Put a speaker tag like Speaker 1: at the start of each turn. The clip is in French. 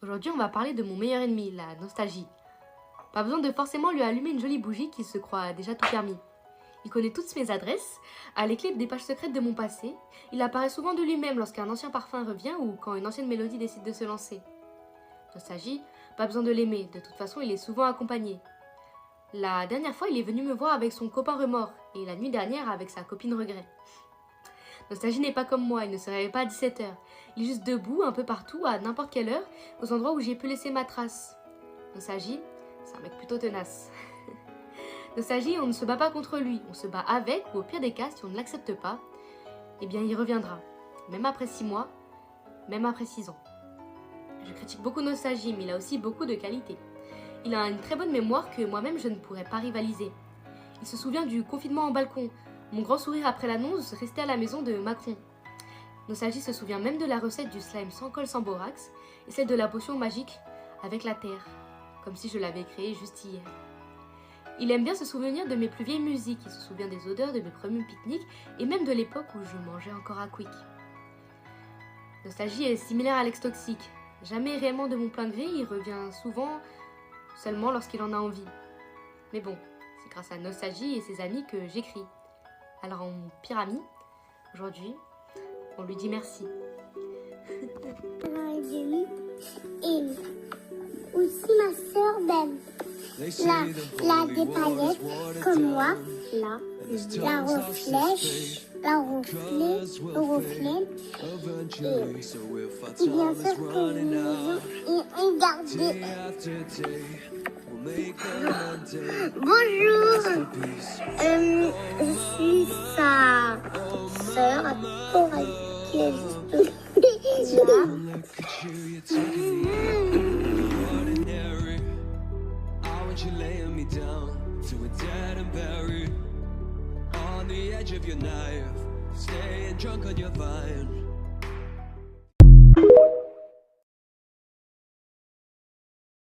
Speaker 1: Aujourd'hui, on va parler de mon meilleur ennemi, la nostalgie. Pas besoin de forcément lui allumer une jolie bougie qui se croit déjà tout permis. Il connaît toutes mes adresses, a les clés des pages secrètes de mon passé. Il apparaît souvent de lui-même lorsqu'un ancien parfum revient ou quand une ancienne mélodie décide de se lancer. Nostalgie, pas besoin de l'aimer, de toute façon il est souvent accompagné. La dernière fois, il est venu me voir avec son copain remords et la nuit dernière avec sa copine regret. Nostalgie n'est pas comme moi, il ne se réveille pas à 17h. Il est juste debout un peu partout, à n'importe quelle heure, aux endroits où j'ai pu laisser ma trace. Nostalgie, c'est un mec plutôt tenace. Nostalgie, on ne se bat pas contre lui, on se bat avec, ou au pire des cas, si on ne l'accepte pas, eh bien il reviendra. Même après 6 mois, même après 6 ans. Je critique beaucoup Nostalgie, mais il a aussi beaucoup de qualités. Il a une très bonne mémoire que moi-même je ne pourrais pas rivaliser. Il se souvient du confinement en balcon, mon grand sourire après l'annonce, rester à la maison de Macron. Nostalgie se souvient même de la recette du slime sans colle sans borax et celle de la potion magique avec la terre, comme si je l'avais créée juste hier. Il aime bien se souvenir de mes plus vieilles musiques, il se souvient des odeurs de mes premiers pique-niques et même de l'époque où je mangeais encore à Quick. Nostalgie est similaire à Alex Toxic. Jamais réellement de mon plein gré, il revient souvent seulement lorsqu'il en a envie. Mais bon, c'est grâce à Nostalgie et ses amis que j'écris. Alors mon pire ami, aujourd'hui, on lui dit merci.
Speaker 2: Et aussi ma soeur Ben. Là, des paillettes comme moi. Là, la reflèche, le reflet. Et bien sûr que et regardez. Bonjour, je suis sa sœur qui est juste là.
Speaker 3: You're laying me down to a dead and buried on the edge of your knife, staying drunk on your vine.